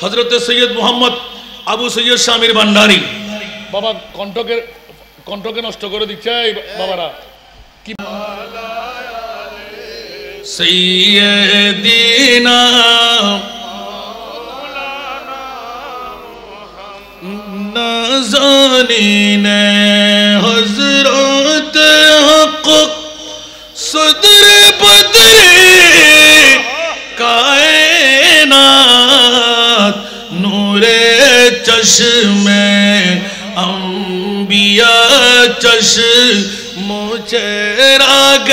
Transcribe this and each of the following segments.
হযরতে সৈয়দ মোহাম্মদ আবু সৈয়দ শামির ভান্ডারী বাবা কণ্ঠকে নষ্ট করে দিচ্ছে এই বাবারা কি সৈয়দিনা নাজানিন হযরত হক صدر بدر کائنات نور چشم انبیاء چشم چراغ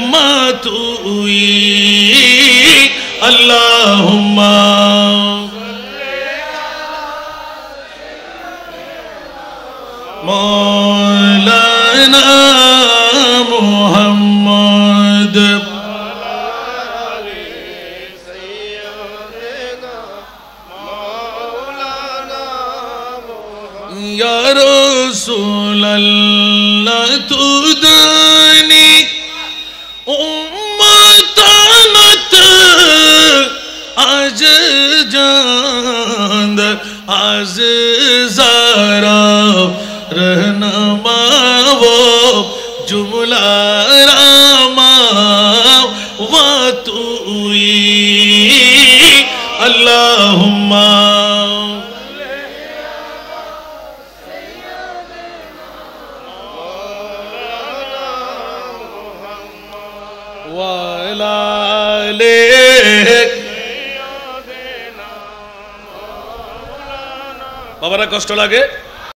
ماتوئی اللہم مولانا محمد یا رسول اللہ تدنی امتانت آج جاند آز زارا رہنما وہ جملہ راما واتوئی اللہم وعلى বাবারা কষ্ট লাগে